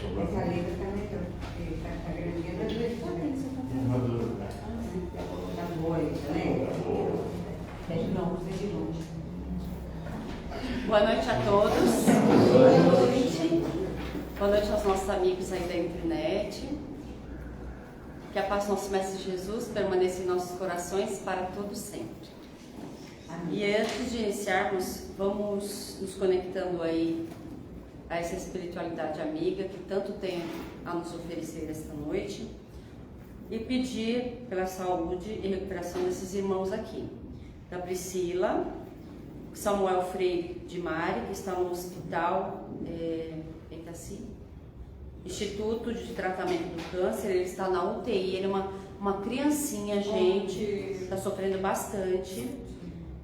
Essa letra está melhor, porque está grandinha, mas dois também, você está tá boa isso, né? É de longe, é de longe. Boa noite a todos. Boa noite. Boa noite aos nossos amigos aí da internet. Que a paz do nosso Mestre Jesus permaneça em nossos corações para todos sempre. Amém. E antes de iniciarmos, vamos nos conectando aí a essa espiritualidade amiga que tanto tem a nos oferecer esta noite e pedir pela saúde e recuperação desses irmãos aqui. Da Priscila, Samuel Freire de Mari, que está no hospital Instituto de Tratamento do Câncer, ele está na UTI, ele é uma criancinha, gente, está sofrendo bastante,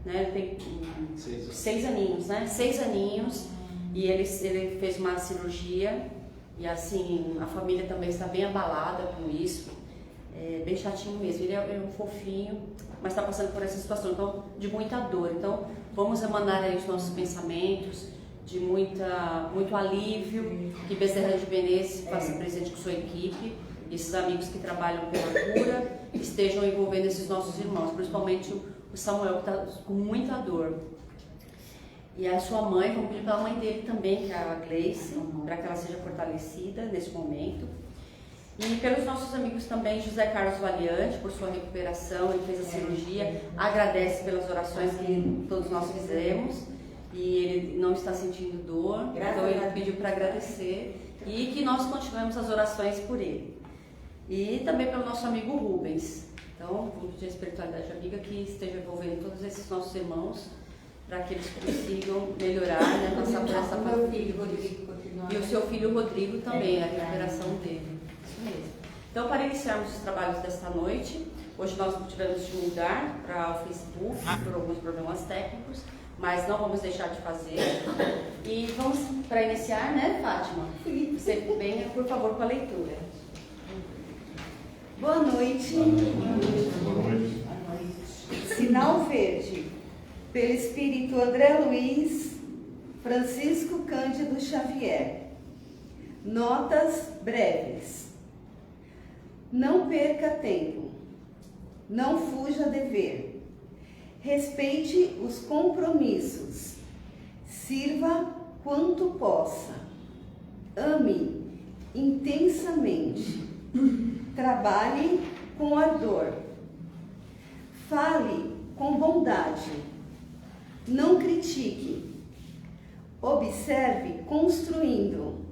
né? Ele tem 6 aninhos, né? 6 aninhos, e ele fez uma cirurgia, e assim, a família também está bem abalada com isso, bem chatinho mesmo, ele é um fofinho, mas está passando por essa situação, então, de muita dor. Então, vamos emanar aí os nossos pensamentos, de muito alívio, que Bezerra de Menezes faça presente com sua equipe, e esses amigos que trabalham pela cura, estejam envolvendo esses nossos irmãos, principalmente o Samuel, que está com muita dor. E a sua mãe, vamos pedir pela mãe dele também, que é a Gleice, para que ela seja fortalecida nesse momento. E pelos nossos amigos também, José Carlos Valiante, por sua recuperação, ele fez a cirurgia, agradece pelas orações que todos nós fizemos, e ele não está sentindo dor, então ele pediu para agradecer e que nós continuemos as orações por ele. E também pelo nosso amigo Rubens. Então, vamos pedir a espiritualidade amiga que esteja envolvendo todos esses nossos irmãos para que eles consigam melhorar, né, passar por essa pandemia. E o seu filho Rodrigo também, a recuperação dele. Isso mesmo. Então, para iniciarmos os trabalhos desta noite, hoje nós tivemos de mudar para o Facebook por alguns problemas técnicos, mas não vamos deixar de fazer. E vamos para iniciar, né, Fátima? Você venha, por favor, com a leitura. Boa noite. Boa noite. Sinal verde, pelo Espírito André Luiz Francisco Cândido Xavier. Notas breves. Não perca tempo. Não fuja dever. Respeite os compromissos. Sirva quanto possa. Ame intensamente. Trabalhe com ardor. Fale com bondade. Não critique. Observe construindo.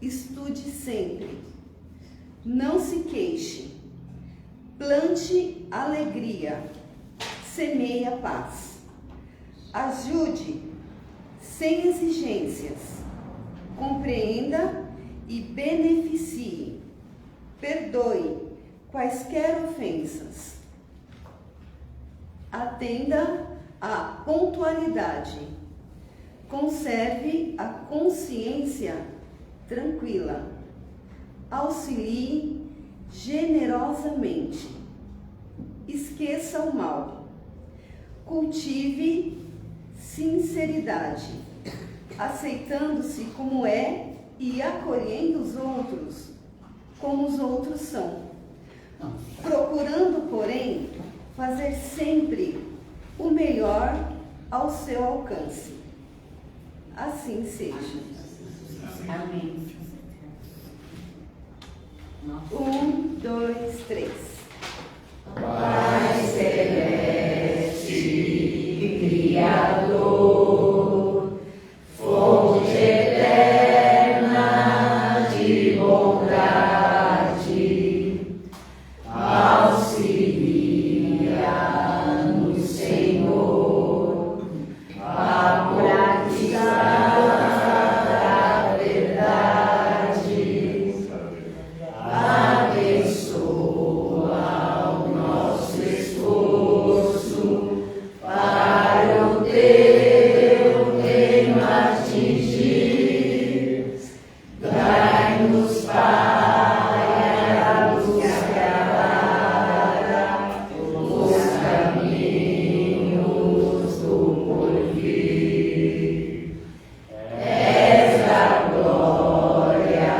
Estude sempre. Não se queixe. Plante alegria. Semeia paz. Ajude sem exigências. Compreenda e beneficie. Perdoe quaisquer ofensas. Atenda à pontualidade. Conserve a consciência tranquila. Auxilie generosamente. Esqueça o mal. Cultive sinceridade, aceitando-se como é e acolhendo os outros como os outros são. Procurando, porém, fazer sempre o melhor ao seu alcance. Assim seja. Amém. 1, 2, 3. Pai celeste, Criador, fonte eterna de bondade, auxilia-nos, Senhor, a praticar a verdade. Abençoa o nosso esforço para o teu reino atingir. Dai-nos, Pai, a luz clara, os caminhos do porvir. És a glória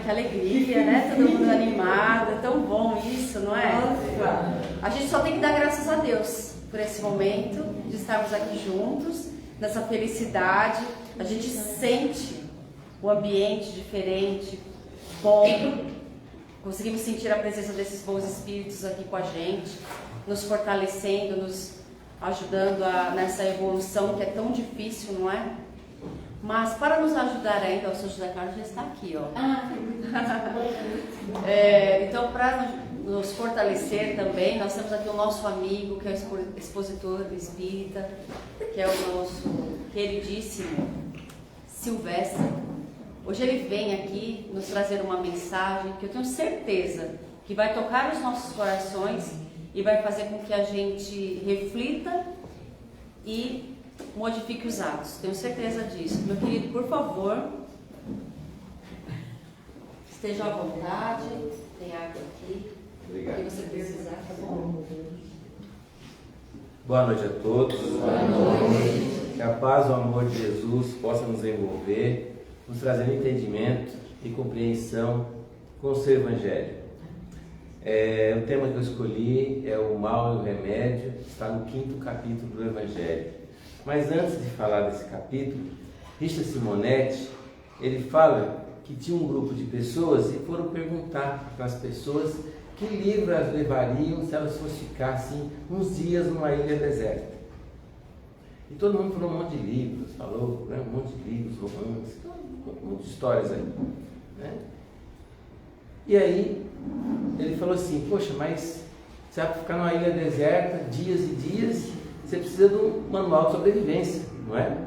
que alegria, né? Todo mundo animado, é tão bom isso, não é? Nossa. A gente só tem que dar graças a Deus por esse momento de estarmos aqui juntos, nessa felicidade. A gente sente o ambiente diferente, bom. Conseguimos sentir a presença desses bons espíritos aqui com a gente, nos fortalecendo, nos ajudando nessa evolução que é tão difícil, não é? Mas para nos ajudar ainda, o Sr. José Carlos já está aqui, ó. Então, para nos fortalecer também, nós temos aqui o nosso amigo, que é o expositor espírita, que é o nosso queridíssimo Silvestre. Hoje ele vem aqui nos trazer uma mensagem que eu tenho certeza que vai tocar os nossos corações e vai fazer com que a gente reflita e modifique os atos. Tenho certeza disso. Meu querido, por favor, esteja à vontade. Tem água aqui. Obrigado. O que você precisar, tá bom? Boa noite a todos. Boa noite. Que a paz e o amor de Jesus possa nos envolver, nos trazer entendimento e compreensão com o seu Evangelho. O tema que eu escolhi é o mal e o remédio, está no 5º capítulo do Evangelho. Mas antes de falar desse capítulo, Richard Simonetti, ele fala que tinha um grupo de pessoas e foram perguntar para as pessoas que livro elas levariam se elas fossem ficar assim uns dias numa ilha deserta. E todo mundo falou um monte de livros, falou, né, um monte de livros, romances, um monte de histórias aí, né? E aí ele falou assim, poxa, mas você vai ficar numa ilha deserta dias e dias, você precisa de um manual de sobrevivência, não é?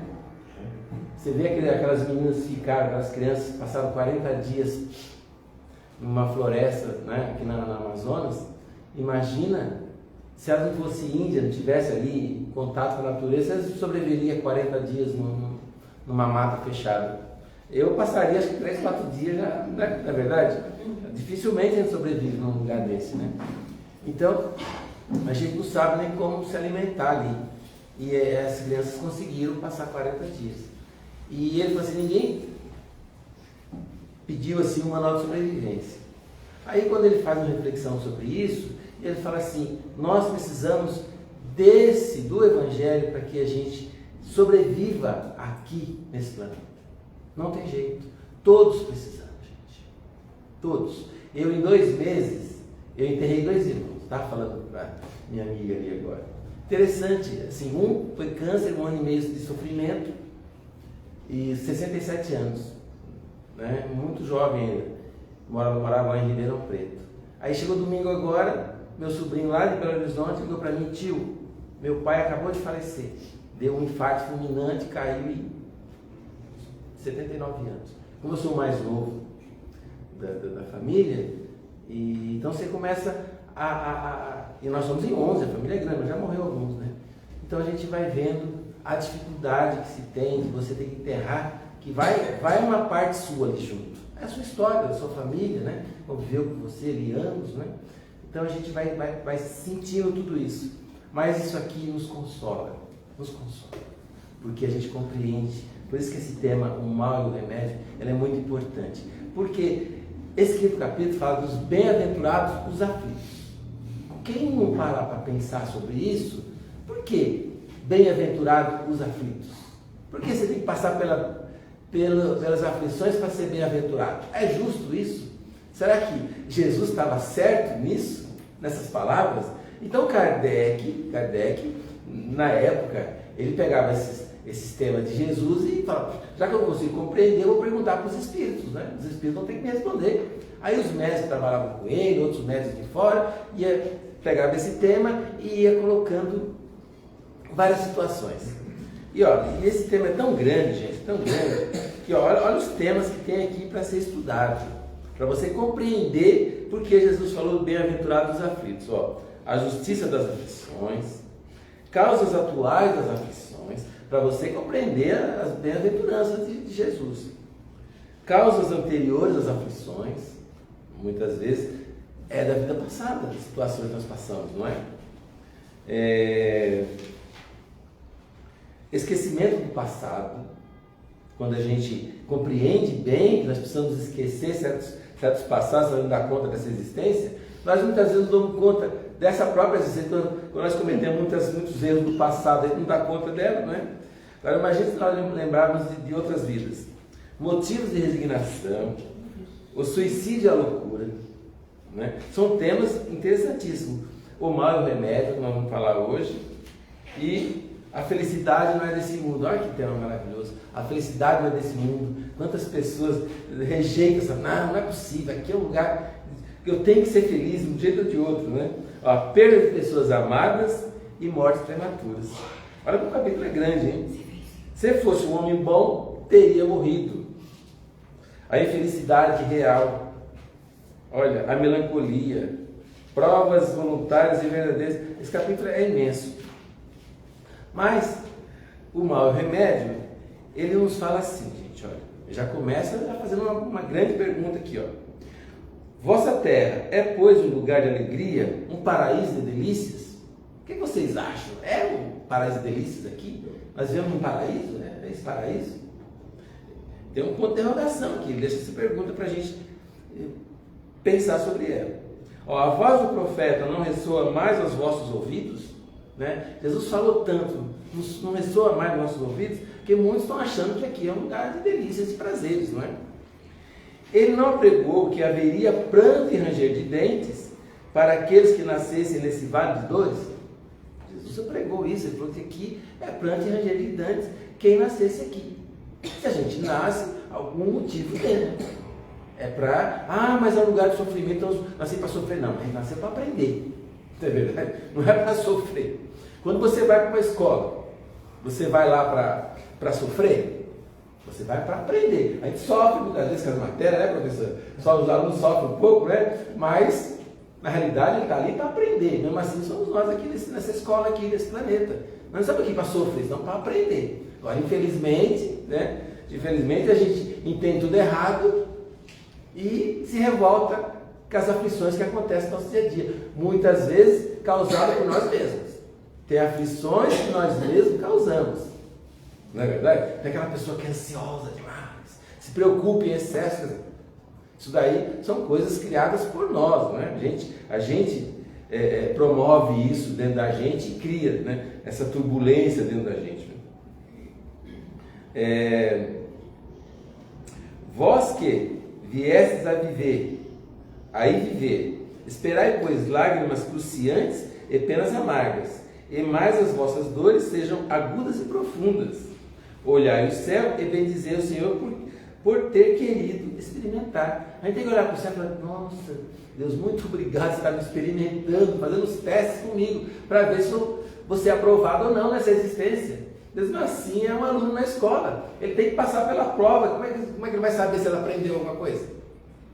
Você vê aquelas meninas que ficaram, aquelas crianças passaram 40 dias numa floresta, né, aqui na Amazonas. Imagina se elas não fossem índias, não tivesse ali contato com a natureza, elas sobreviveriam 40 dias numa mata fechada. Eu passaria acho que 3, 4 dias já, não é verdade? Dificilmente a gente sobrevive num lugar desse, né? Então, a gente não sabe nem como se alimentar ali. E as crianças conseguiram passar 40 dias. E ele falou assim, ninguém pediu assim um manual de sobrevivência. Aí quando ele faz uma reflexão sobre isso, ele fala assim, nós precisamos do Evangelho para que a gente sobreviva aqui nesse planeta. Não tem jeito. Todos precisamos, gente. Todos. Eu em 2 meses, eu enterrei 2 irmãos. Estava falando para minha amiga ali agora. Interessante, assim, um foi câncer, 1 ano e meio de sofrimento e 67 anos, né? Muito jovem ainda, morava lá em Ribeirão Preto. Aí chegou domingo agora, meu sobrinho lá de Belo Horizonte ligou para mim, tio, meu pai acabou de falecer, deu um infarto fulminante, caiu e 79 anos. Como eu sou o mais novo da família, e então você começa e nós somos em 11, a família é grande, mas já morreu alguns, né? Então a gente vai vendo a dificuldade que se tem, que você tem que enterrar, que vai uma parte sua ali junto. É a sua história, a sua família, né? Conviveu com você ali anos, né? Então a gente vai sentindo tudo isso. Mas isso aqui nos consola, porque a gente compreende. Por isso que esse tema, o mal e o remédio, ele é muito importante. Porque esse 5º capítulo fala dos bem-aventurados, os aflitos. Quem não parar para pensar sobre isso, por que bem-aventurados os aflitos? Porque você tem que passar pelas aflições para ser bem-aventurado. É justo isso? Será que Jesus estava certo nisso? Nessas palavras? Então Kardec, na época, ele pegava esses temas de Jesus e falava, já que eu não consigo compreender, eu vou perguntar para os espíritos, né? Os espíritos vão ter que me responder. Aí os médicos que trabalhavam com ele, outros médicos de fora, pegava esse tema e ia colocando várias situações. E esse tema é tão grande, gente, tão grande, que olha os temas que tem aqui para ser estudado, para você compreender por que Jesus falou bem-aventurados os aflitos. A justiça das aflições, causas atuais das aflições, para você compreender as bem-aventuranças de Jesus. Causas anteriores às aflições, muitas vezes, é da vida passada, das situações que nós passamos, não é? Esquecimento do passado, quando a gente compreende bem que nós precisamos esquecer certos passados, nós não dá conta dessa existência, nós muitas vezes não damos conta dessa própria existência, quando nós cometemos muitos erros do passado, a gente não dá conta dela, não é? Agora imagine se nós lembrarmos de outras vidas. Motivos de resignação, o suicídio e a loucura, né? São temas interessantíssimos. O mal e o remédio, que nós vamos falar hoje, e a felicidade não é desse mundo. Olha que tema maravilhoso. A felicidade não é desse mundo. Quantas pessoas rejeitam essa, não é possível, aqui é um lugar que eu tenho que ser feliz de um jeito ou de outro, né? Ó, perda de pessoas amadas e mortes prematuras. Olha que o capítulo é grande, hein? Se fosse um homem bom, teria morrido. A infelicidade real, olha, a melancolia, provas voluntárias e verdadeiras. Esse capítulo é imenso. Mas o mal e o remédio, ele nos fala assim, gente, olha, já começa fazendo uma grande pergunta aqui, ó. Vossa terra é, pois, um lugar de alegria, um paraíso de delícias? O que vocês acham? É um paraíso de delícias aqui? Nós vemos um paraíso, né? É esse paraíso? Tem um ponto de interrogação aqui, ele deixa essa pergunta para a gente pensar sobre ela. Ó, a voz do profeta não ressoa mais aos vossos ouvidos? Né? Jesus falou tanto, não ressoa mais aos nossos ouvidos, que muitos estão achando que aqui é um lugar de delícias e prazeres, não é? Ele não pregou que haveria pranto e ranger de dentes para aqueles que nascessem nesse vale de dores? Jesus pregou isso, ele falou que aqui é pranto e ranger de dentes quem nascesse aqui. Se a gente nasce, algum motivo tem. É para, mas é um lugar de sofrimento, então nasci para sofrer. Não, a gente nasceu para aprender. Não é verdade? Não é para sofrer. Quando você vai para uma escola, você vai lá para sofrer? Você vai para aprender. A gente sofre muitas vezes com as matérias, né, professor? Só os alunos sofrem um pouco, né? Mas, na realidade, ele está ali para aprender. Mesmo assim, somos nós aqui nessa escola, aqui nesse planeta. Nós não estamos aqui para sofrer, estamos para aprender. Agora, infelizmente, né? Infelizmente, a gente entende tudo errado e se revolta com as aflições que acontecem no nosso dia a dia. Muitas vezes, causadas por nós mesmos. Tem aflições que nós mesmos causamos. Não é verdade? Tem aquela pessoa que é ansiosa demais, se preocupa em excesso. Isso daí são coisas criadas por nós, não é? A gente promove isso dentro da gente e cria, né, essa turbulência dentro da gente. Vós que viestes a viver, esperai, pois, lágrimas cruciantes e penas amargas, e mais as vossas dores sejam agudas e profundas. Olhai o céu e bendizei o Senhor por ter querido experimentar. A gente tem que olhar para o céu e falar, nossa, Deus, muito obrigado, você está me experimentando, fazendo os testes comigo, para ver se você é aprovado ou não nessa existência. Mesmo assim, é um aluno na escola, ele tem que passar pela prova. Como é que ele vai saber se ele aprendeu alguma coisa?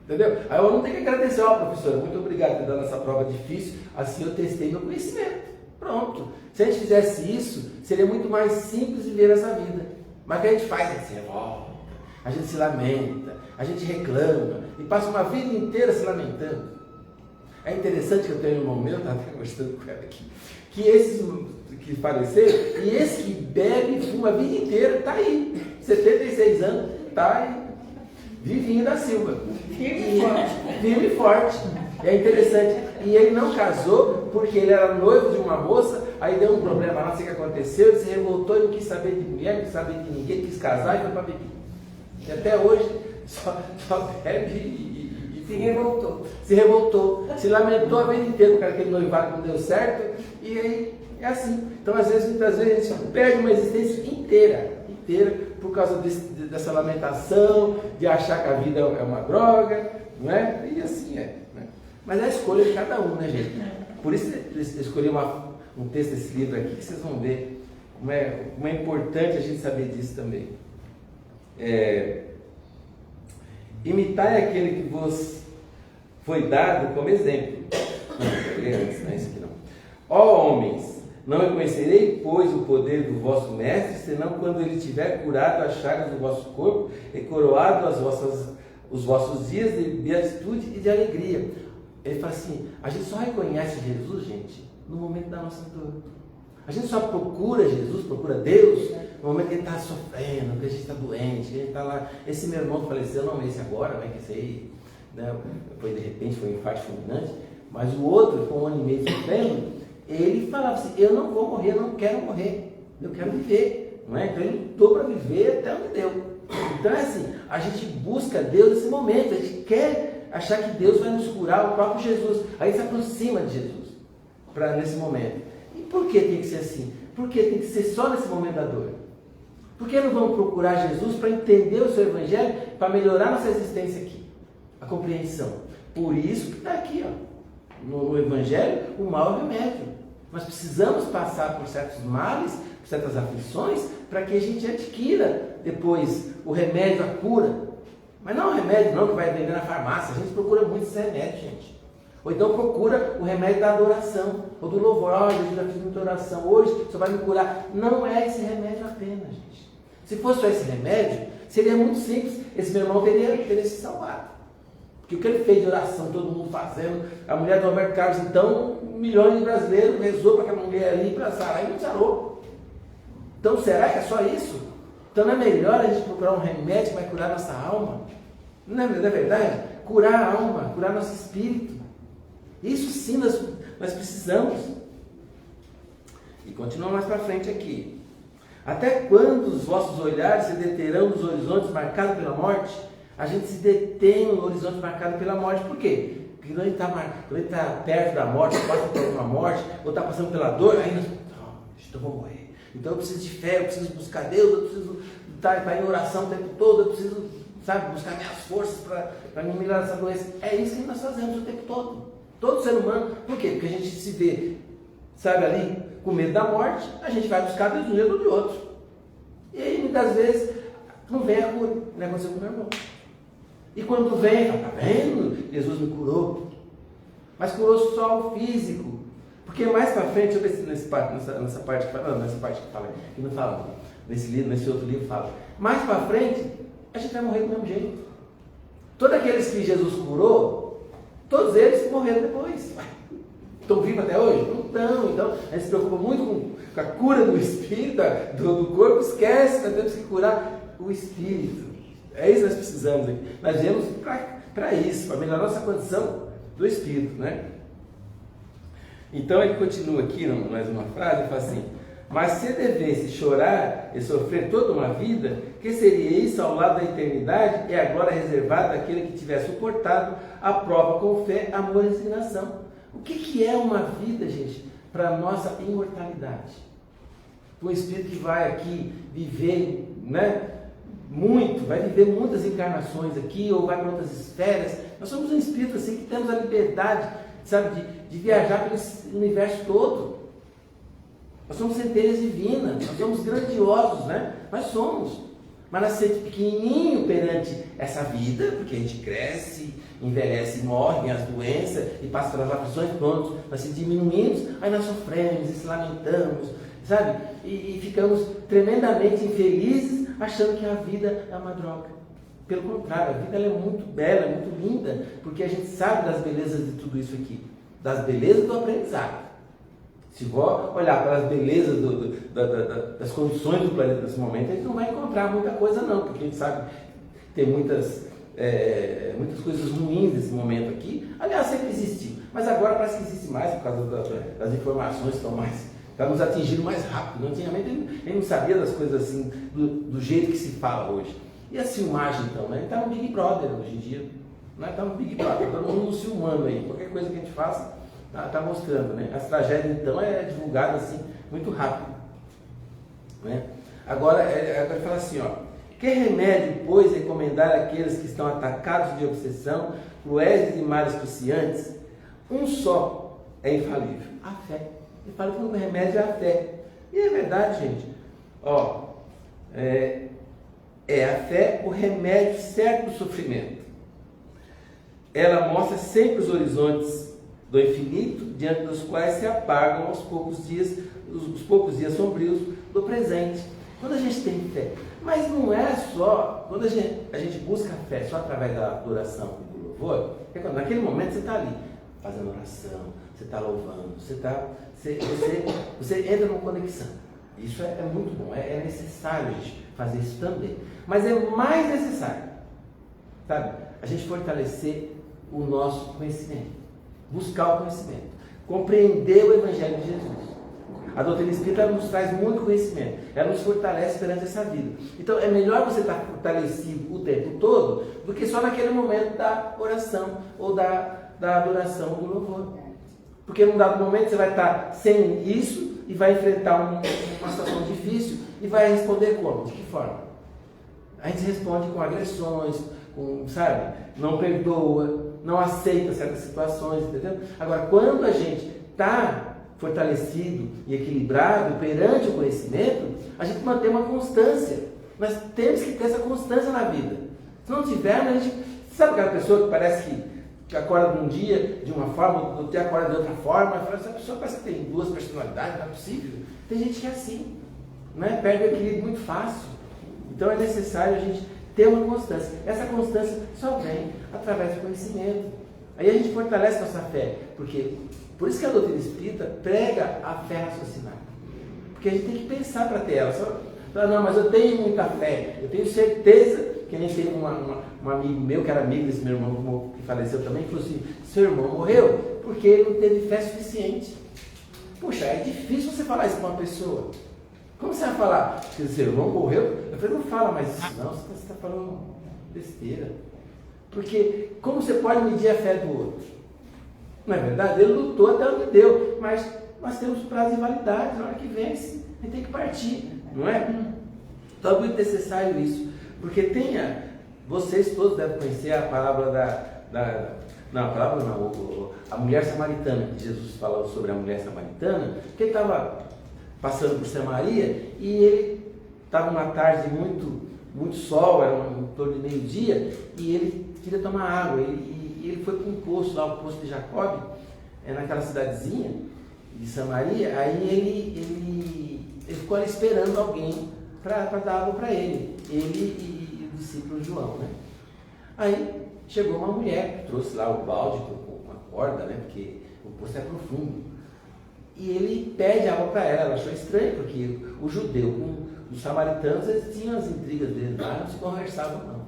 Entendeu? Aí o aluno tem que agradecer, professora, muito obrigado por ter dado essa prova difícil, assim eu testei meu conhecimento. Pronto. Se a gente fizesse isso, seria muito mais simples viver essa vida. Mas o que a gente faz? A gente se revolta, a gente se lamenta, a gente reclama e passa uma vida inteira se lamentando. É interessante que eu tenho um irmão meu, estava até gostando com ela aqui, que esses que faleceram, e esse que bebe e fuma a vida inteira, está aí, 76 anos, está aí, vivinho da Silva. Firme e forte. É interessante. E ele não casou porque ele era noivo de uma moça, aí deu um problema lá, não sei o que aconteceu, ele se revoltou e não quis saber de mulher, não quis saber de ninguém, quis casar e foi para beber. E até hoje só bebe e se revoltou. Se revoltou, se lamentou a vida inteira porque aquele noivado não deu certo, e aí é assim. Então, muitas vezes a gente perde uma existência inteira, por causa dessa lamentação, de achar que a vida é uma droga, não é? E assim é. Né? Mas é a escolha de cada um, né, gente? Por isso eu escolhi um texto desse livro aqui, que vocês vão ver como é importante a gente saber disso também. Imitai aquele que vos foi dado como exemplo. Não é isso aqui não. Ó homens, não reconhecerei, pois, o poder do vosso mestre, senão quando ele tiver curado as chagas do vosso corpo e coroado os vossos dias de beatitude e de alegria. Ele fala assim, a gente só reconhece Jesus, gente, no momento da nossa dor. A gente só procura Jesus, procura Deus, no momento que ele está sofrendo, que a gente está doente, que a gente está lá. Esse meu irmão faleceu, não, esse agora, vai que esse aí. né? Foi de repente, foi um infarto fulminante, mas o outro, com 1 ano e meio sofrendo, ele falava assim, eu não vou morrer, eu não quero morrer, eu quero viver, não é? Então ele lutou para viver até onde deu. Então é assim, a gente busca Deus nesse momento, a gente quer achar que Deus vai nos curar, o próprio Jesus, aí se aproxima de Jesus, nesse momento. E por que tem que ser assim? Porque tem que ser só nesse momento da dor. Por que não vamos procurar Jesus para entender o seu Evangelho, para melhorar nossa existência aqui? A compreensão. Por isso que está aqui, ó. No Evangelho, o mal é o remédio. Nós precisamos passar por certos males, por certas aflições, para que a gente adquira depois o remédio, a cura. Mas não é o remédio não que vai vender na farmácia. A gente procura muito esse remédio, gente. Ou então procura o remédio da adoração, ou do louvor. Olha, eu já fiz muita oração, hoje só vai me curar. Não é esse remédio apenas, gente. Se fosse só esse remédio, seria muito simples. Esse meu irmão teria se salvado. Porque o que ele fez de oração, todo mundo fazendo, a mulher do Roberto Carlos, então, milhões de brasileiros rezou para aquela mulher ali, para sarar, e não sarou. Então, será que é só isso? Então, não é melhor a gente procurar um remédio que vai curar nossa alma? Não é verdade? Curar a alma, curar nosso espírito. Isso sim nós precisamos. E continua mais para frente aqui. Até quando os vossos olhares se deterão nos horizontes marcados pela morte? A gente se detém no horizonte marcado pela morte. Por quê? Porque quando ele está perto da morte, passa por uma morte, ou está passando pela dor, aí nós, eu vou morrer. Então eu preciso de fé, eu preciso buscar Deus, eu preciso estar em oração o tempo todo, eu preciso, buscar minhas forças para me livrar dessa doença. É isso que nós fazemos o tempo todo. Todo ser humano. Por quê? Porque a gente se vê, ali, com medo da morte, a gente vai buscar Deus de um jeito ou de outro. E aí, muitas vezes, não vem a cura. Não aconteceu com o meu irmão. E quando vem, está vendo? Jesus me curou. Mas curou só o físico. Porque mais para frente, deixa eu ver se nessa parte que fala, que não fala, nesse outro livro fala. Mais para frente, a gente vai morrer do mesmo jeito. Todos aqueles que Jesus curou, todos eles morreram depois. Estão vivos até hoje? Não estão. Então, a gente se preocupa muito com a cura do espírito, do corpo, esquece que nós temos que curar o espírito. É isso que nós precisamos aqui. Nós viemos para isso, para melhorar a nossa condição do espírito, né? Então ele continua aqui, mais uma frase, ele fala assim: mas se devesse chorar e sofrer toda uma vida, que seria isso ao lado da eternidade e a glória reservada àquele que tiver suportado a prova com fé, amor e resignação. O que é uma vida, gente, para a nossa imortalidade? Um espírito que vai aqui viver, né? Vai viver muitas encarnações aqui, ou vai para outras esferas. Nós somos um espírito assim que temos a liberdade, de viajar pelo universo todo. Nós somos centelhas divinas, nós somos grandiosos, né? Nós somos. Mas nós somos pequenininho perante essa vida, porque a gente cresce, envelhece, morre, vem as doenças e passa pelas aflições, pronto, nós se diminuímos, aí nós sofremos e se lamentamos, e ficamos tremendamente infelizes, achando que a vida é uma droga. Pelo contrário, a vida ela é muito bela, é muito linda, porque a gente sabe das belezas de tudo isso aqui, das belezas do aprendizado. Se for olhar para as belezas das condições do planeta nesse momento, a gente não vai encontrar muita coisa não, porque a gente sabe que tem muitas coisas ruins nesse momento aqui. Aliás, sempre existiu, mas agora parece que existe mais por causa das informações que estão nos atingindo mais rápido. Antigamente ele não sabia das coisas assim, do jeito que se fala hoje. E a filmagem então, né? Está no Big Brother hoje em dia, está no Big Brother, todo mundo filmando aí, qualquer coisa que a gente faça, está mostrando, né? As tragédias então é divulgada assim, muito rápido, né? Agora ele fala assim, que remédio, pois, recomendar àqueles que estão atacados de obsessão, cruéis e males cruciantes? Um só é infalível, a fé. Ele fala que o remédio é a fé. E é verdade, gente. É a fé o remédio certo do sofrimento. Ela mostra sempre os horizontes do infinito, diante dos quais se apagam os poucos dias sombrios do presente. Quando a gente tem fé, mas não é só, quando a gente busca a fé só através da adoração e do louvor, naquele momento você está ali, fazendo oração, você está louvando, você entra numa conexão. Isso é muito bom, é necessário a gente fazer isso também. Mas é mais necessário, a gente fortalecer o nosso conhecimento. Buscar o conhecimento. Compreender o Evangelho de Jesus. A doutrina espírita nos traz muito conhecimento. Ela nos fortalece perante essa vida. Então é melhor você estar fortalecido o tempo todo do que só naquele momento da oração ou da adoração do louvor. Porque num dado momento você vai estar sem isso e vai enfrentar uma situação difícil e vai responder como? De que forma? A gente responde com agressões, sabe? Não perdoa, não aceita certas situações, entendeu? Agora, quando a gente está fortalecido e equilibrado perante o conhecimento, a gente mantém uma constância. Nós temos que ter essa constância na vida. Se não tivermos, a gente... Sabe aquela pessoa que parece que acorda num dia de uma forma, outro dia acorda de outra forma, e fala, essa pessoa parece que tem duas personalidades, não é possível. Tem gente que é assim, né? Perde o equilíbrio muito fácil. Então é necessário a gente ter uma constância. Essa constância só vem através do conhecimento. Aí a gente fortalece nossa fé, porque por isso que a doutrina espírita prega a fé raciocinada. Porque a gente tem que pensar para ter ela. Só, não, mas eu tenho muita fé, eu tenho certeza que a gente tem um amigo meu, que era amigo desse meu irmão que faleceu também, que falou assim, seu irmão morreu porque ele não teve fé suficiente. Puxa, é difícil você falar isso para uma pessoa. Como você vai falar que seu irmão morreu? Eu falei, não fala mais isso não, você está falando besteira. Porque como você pode medir a fé do outro? Não é verdade? Ele lutou até onde deu, mas nós temos prazo de validade, na hora que vence, a gente tem que partir, não é? Então é muito necessário isso, porque vocês todos devem conhecer a parábola a mulher samaritana, que Jesus falou sobre a mulher samaritana, que ele estava passando por Samaria e ele estava numa tarde muito sol, era em torno de meio-dia, e ele queria tomar água, e ele foi para um poço lá, o poço de Jacob, naquela cidadezinha de Samaria. Aí ele ficou ali esperando alguém para dar água para ele e o discípulo João, né? Aí chegou uma mulher que trouxe lá o balde com uma corda, né? Porque o poço é profundo, e ele pede água para ela. Ela achou estranho, porque o judeu com os samaritanos, eles tinham as intrigas deles lá, não se conversavam não.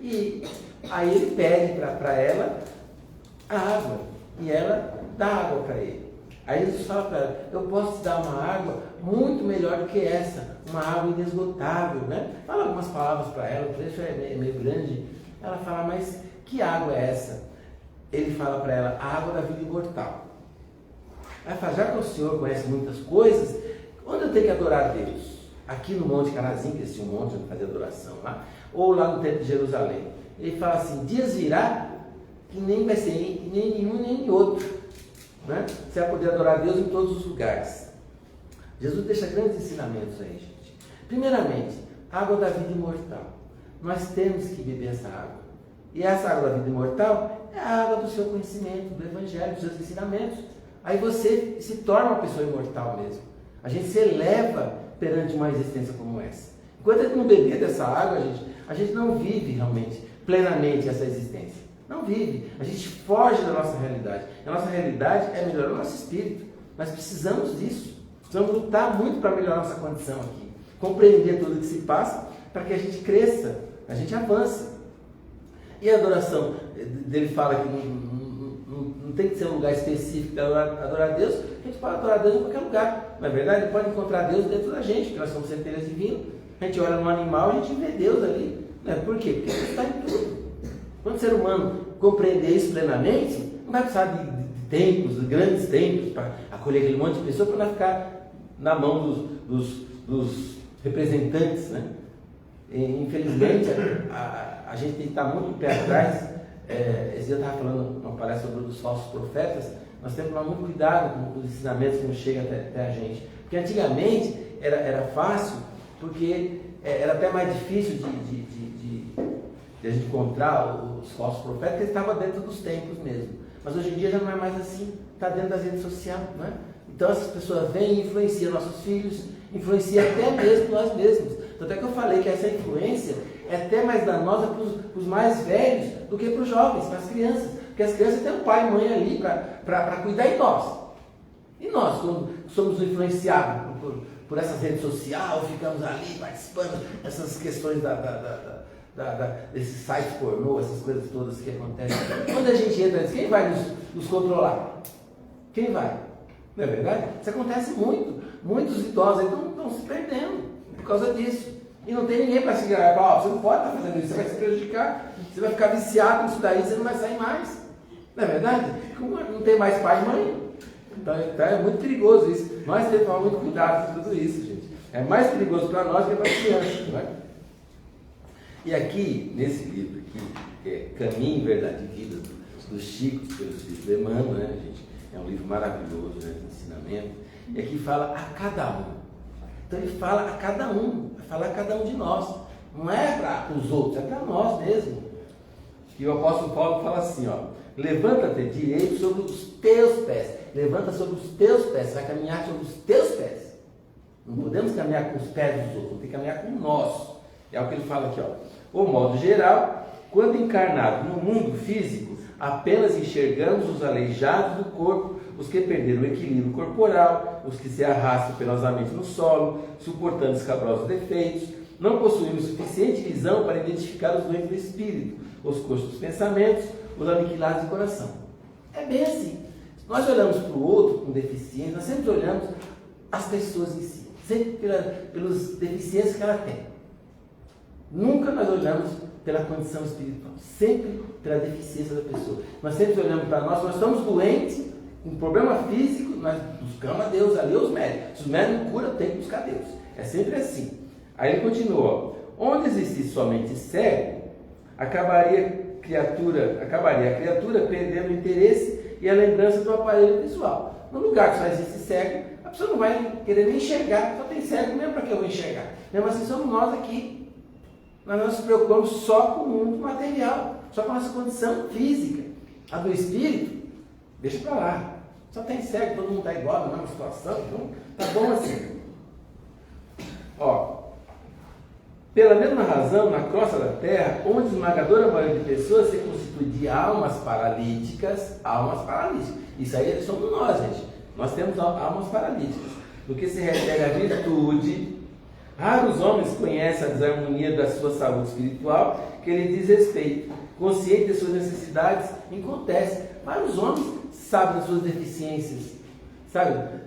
E aí ele pede para ela a água, e ela dá água para ele. Aí Jesus fala para ela, eu posso te dar uma água muito melhor do que essa, uma água inesgotável, né? Fala algumas palavras para ela, o trecho é meio grande. Ela fala, mas que água é essa? Ele fala para ela, a água da vida imortal. Ela fala, já que o Senhor conhece muitas coisas, onde eu tenho que adorar a Deus? Aqui no Monte Carazim, que existia um monte onde fazer adoração lá, ou lá no Templo de Jerusalém. Ele fala assim, dias virá que nem vai ser nem nenhum nem outro, né? Você vai poder adorar a Deus em todos os lugares. Jesus deixa grandes ensinamentos aí, gente. Primeiramente, água da vida imortal. Nós temos que beber essa água. E essa água da vida imortal é a água do seu conhecimento, do Evangelho, dos seus ensinamentos. Aí você se torna uma pessoa imortal mesmo. A gente se eleva perante uma existência como essa. Enquanto a gente não beber dessa água, a gente não vive realmente, plenamente essa existência. Não vive. A gente foge da nossa realidade. A nossa realidade é melhorar o nosso espírito. Nós precisamos disso. Precisamos lutar muito para melhorar a nossa condição aqui. Compreender tudo que se passa para que a gente cresça, a gente avance. E a adoração, ele fala que não tem que ser um lugar específico para adorar a Deus. A gente pode adorar a Deus em qualquer lugar. Na verdade, ele pode encontrar Deus dentro da gente, porque nós somos centelhas divinas. A gente olha num animal, a gente vê Deus ali. Por quê? Porque Deus está em tudo. Quando o ser humano compreender isso plenamente, não vai precisar de templos, de grandes templos, para acolher aquele monte de pessoas, para não ficar na mão dos representantes, né? E, infelizmente, a gente tem que estar muito pé atrás. Esse dia eu estava falando uma palestra sobre os falsos profetas. Nós temos que tomar muito cuidado com os ensinamentos que não chegam até a gente. Porque antigamente era fácil, porque era até mais difícil de a gente encontrar os falsos profetas, porque eles estavam dentro dos templos mesmo. Mas hoje em dia já não é mais assim, está dentro das redes sociais, não é? Então essas pessoas vêm e influenciam nossos filhos, influenciam até mesmo nós mesmos. Tanto é que eu falei que essa influência é até mais danosa para os mais velhos do que para os jovens, para as crianças. Porque as crianças têm um pai e mãe ali para cuidar de nós. E nós, quando somos influenciados por essas redes sociais, ficamos ali participando dessas questões da desses sites pornô, essas coisas todas que acontecem. Quando a gente entra, quem vai nos controlar? Quem vai? Não é verdade? Isso acontece muito. Muitos idosos estão se perdendo por causa disso. E não tem ninguém para se gravar. Você não pode estar fazendo isso, você vai se prejudicar. Você vai ficar viciado nisso daí, você não vai sair mais. Não é verdade? Não tem mais pai e mãe. Então é muito perigoso isso. Nós temos que tomar muito cuidado com tudo isso, gente. É mais perigoso para nós que para as crianças, não é? E aqui, nesse livro aqui, que é Caminho, Verdade e Vida, do Chico, pelo Espírito de Emmanuel, né, gente? É um livro maravilhoso, né, de ensinamento. E aqui fala a cada um. Então ele fala a cada um, vai falar a cada um de nós. Não é para os outros, é para nós mesmo. E o apóstolo Paulo fala assim, ó: levanta-te direito sobre os teus pés. Levanta sobre os teus pés, você vai caminhar sobre os teus pés. Não podemos caminhar com os pés dos outros, temos que caminhar com o nosso. É o que ele fala aqui, ó. O modo geral, quando encarnado no mundo físico, apenas enxergamos os aleijados do corpo, os que perderam o equilíbrio corporal, os que se arrastam penosamente no solo, suportando escabrosos defeitos. Não possuímos suficiente visão para identificar os doentes do espírito, os coxos dos pensamentos, os aniquilados do coração. É bem assim. Nós olhamos para o outro com deficiência, nós sempre olhamos as pessoas em si, sempre pelas deficiências que ela tem. Nunca nós olhamos pela condição espiritual, sempre pela deficiência da pessoa. Nós sempre olhamos para nós estamos doentes, um problema físico, nós buscamos a Deus ali, os médicos. Se os médicos não curam, tem que buscar Deus. É sempre assim. Aí ele continua, ó: onde existisse somente cego, acabaria a criatura perdendo o interesse e a lembrança do aparelho visual. No lugar que só existe cego, a pessoa não vai querer nem enxergar, só tem cego mesmo, para que eu vou enxergar? Mesmo assim somos nós aqui. Nós não nos preocupamos só com o mundo material, só com a nossa condição física. A do espírito, deixa para lá. Só tem cego, todo mundo está igual, na mesma situação, então tá bom assim. Ó, pela mesma razão, na crosta da terra, onde a esmagadora maioria de pessoas se constitui de almas paralíticas. Isso aí somos nós, gente. Nós temos almas paralíticas. No que se refere à virtude, raros homens conhecem a desarmonia da sua saúde espiritual que lhe diz respeito. Consciente de suas necessidades, acontece. Vários homens sabem das suas deficiências,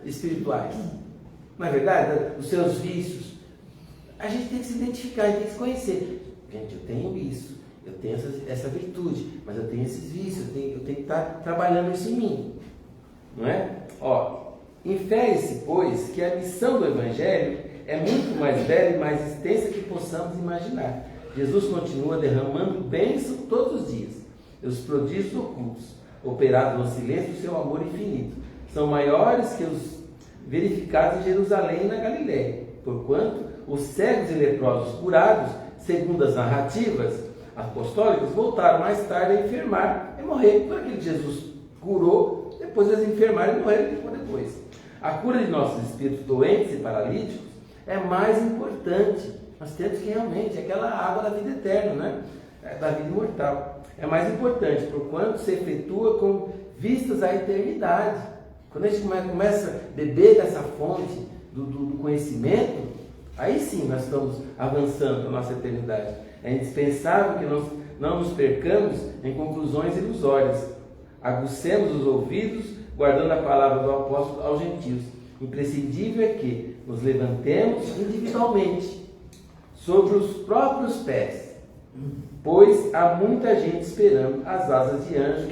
espirituais. Não é verdade? Os seus vícios. A gente tem que se identificar, a gente tem que se conhecer. Gente, eu tenho isso, eu tenho essa virtude, mas eu tenho esses vícios, eu tenho que estar trabalhando isso em mim. Não é? Ó, infere-se, pois, que a missão do Evangelho é muito mais bela e mais extensa que possamos imaginar. Jesus continua derramando bênção todos os dias. Os prodígios ocultos, operados no silêncio do seu amor infinito, são maiores que os verificados em Jerusalém e na Galiléia, porquanto os cegos e leprosos curados, segundo as narrativas apostólicas, voltaram mais tarde a enfermar e morrer. Por aquilo que Jesus curou, depois eles enfermaram e morreram depois. A cura de nossos espíritos doentes e paralíticos é mais importante. Nós temos que realmente, aquela água da vida eterna, né? Da vida imortal. É mais importante, porquanto se efetua com vistas à eternidade. Quando a gente começa a beber dessa fonte do conhecimento, aí sim nós estamos avançando para a nossa eternidade. É indispensável que nós não nos percamos em conclusões ilusórias. Aguçemos os ouvidos, guardando a palavra do apóstolo aos gentios. Imprescindível é que nos levantemos individualmente sobre os próprios pés, pois há muita gente esperando as asas de anjo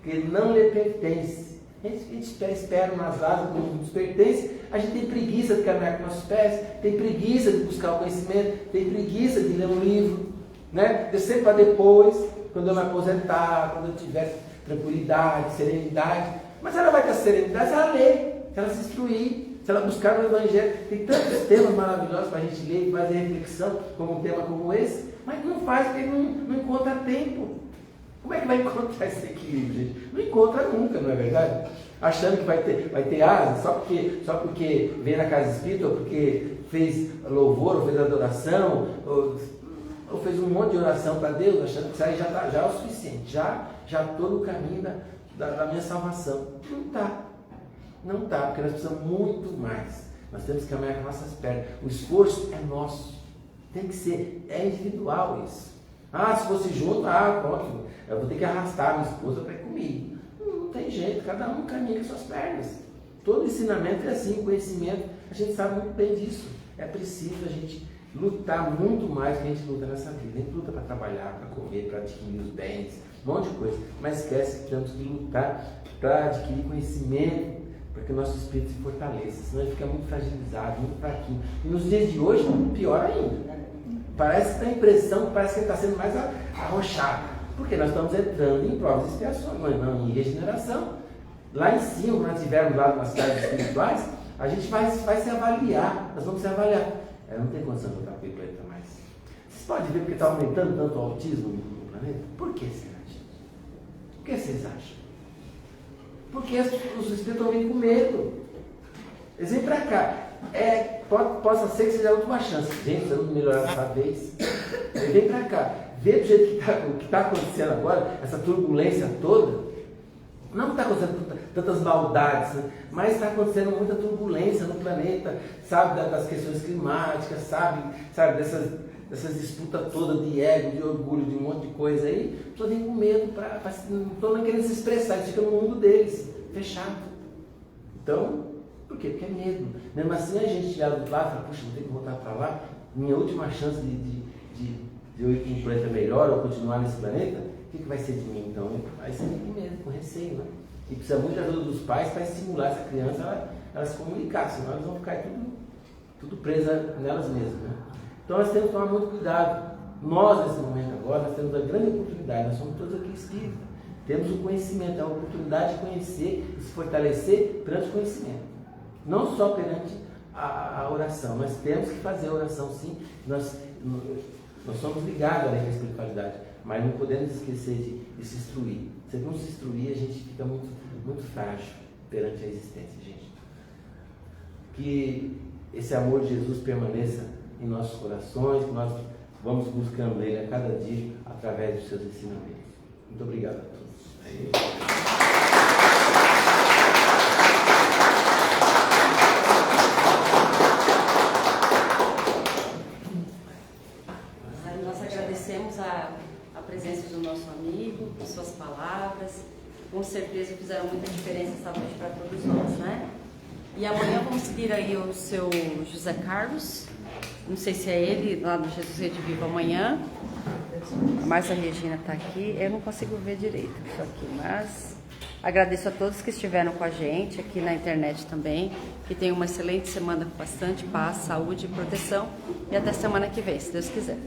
que não lhe pertence. A gente espera umas asas que não nos pertence, a gente tem preguiça de caminhar com nossos pés, tem preguiça de buscar o conhecimento, tem preguiça de ler um livro, né? Eu sempre para depois, quando eu me aposentar, quando eu tiver tranquilidade, serenidade. Mas ela vai ter serenidade se ela ler, se ela se instruir, se ela buscar no Evangelho. Tem tantos temas maravilhosos para a gente ler e fazer reflexão, como um tema como esse, mas não faz porque não encontra tempo. Como é que vai encontrar esse equilíbrio, gente? Não encontra nunca, não é verdade? Achando que vai ter asa só porque veio na casa espírita, ou porque fez louvor, ou fez adoração, ou fez um monte de oração para Deus, achando que isso aí já é o suficiente, já estou no caminho da minha salvação. Não está, porque nós precisamos muito mais. Nós temos que caminhar com nossas pernas. O esforço é nosso. Tem que ser, é individual isso. Ah, se fosse junto, pronto, eu vou ter que arrastar a minha esposa para ir comigo. Não tem jeito, cada um caminha com suas pernas. Todo ensinamento é assim, conhecimento, a gente sabe muito bem disso. É preciso a gente lutar muito mais do que a gente luta nessa vida. A gente luta para trabalhar, para comer, para adquirir os bens, um monte de coisa. Mas esquece que temos que lutar para adquirir conhecimento, para que o nosso espírito se fortaleça. Senão ele fica muito fragilizado, muito fraquinho. E nos dias de hoje, pior ainda. Parece que dá a impressão, parece que ele está sendo mais arrochado. Porque nós estamos entrando em provas e expiações, não em regeneração. Lá em cima, quando nós estivermos lá nas cidades espirituais, a gente vai se avaliar, nós vamos se avaliar. Não tem condição de voltar para o planeta mais. Vocês podem ver porque está aumentando tanto o autismo no planeta? Por que será, gente? O que vocês acham? Porque os espíritos estão vindo com medo. Eles vêm para cá. Possa ser que seja a última chance. Gente, vamos melhorar dessa vez. Ele vem para cá. Vê do jeito que está acontecendo agora, essa turbulência toda. Não está acontecendo tantas maldades, né? Mas está acontecendo muita turbulência no planeta, sabe, das questões climáticas, sabe dessas disputas todas de ego, de orgulho, de um monte de coisa aí. A pessoa vem com medo, não estão querendo se expressar, eles ficam no mundo deles, fechado. Então, por quê? Porque é medo. Mesmo assim, a gente olha do lado e fala, puxa, vou ter que voltar para lá, minha última chance de eu ir para um planeta melhor ou continuar nesse planeta, o que vai ser de mim então? Aí você vem com medo, com receio, né? E precisa muito da ajuda dos pais para estimular essa criança ela se comunicar, senão elas vão ficar tudo presa nelas mesmas, né? Então nós temos que tomar muito cuidado. Nós, nesse momento agora, nós temos a grande oportunidade, nós somos todos aqui espíritas. Temos o conhecimento, a oportunidade de conhecer e se fortalecer perante o conhecimento. Não só perante a oração, nós temos que fazer a oração sim, nós somos ligados à espiritualidade, mas não podemos esquecer de se instruir. Se não se instruir, a gente fica muito, muito frágil perante a existência, gente. Que esse amor de Jesus permaneça em nossos corações, que nós vamos buscando Ele a cada dia através dos seus ensinamentos. Muito obrigado a todos. Nós agradecemos a presença do nosso amigo, as suas palavras, com certeza fizeram muita diferença essa noite para todos nós, né? E amanhã vamos seguir aí o seu José Carlos, não sei se é ele, lá do Jesus Rede Viva amanhã, mas a Regina está aqui, eu não consigo ver direito isso aqui, mas agradeço a todos que estiveram com a gente aqui na internet também, que tenham uma excelente semana com bastante paz, saúde e proteção, e até semana que vem, se Deus quiser.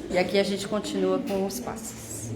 E aqui a gente continua com os passos.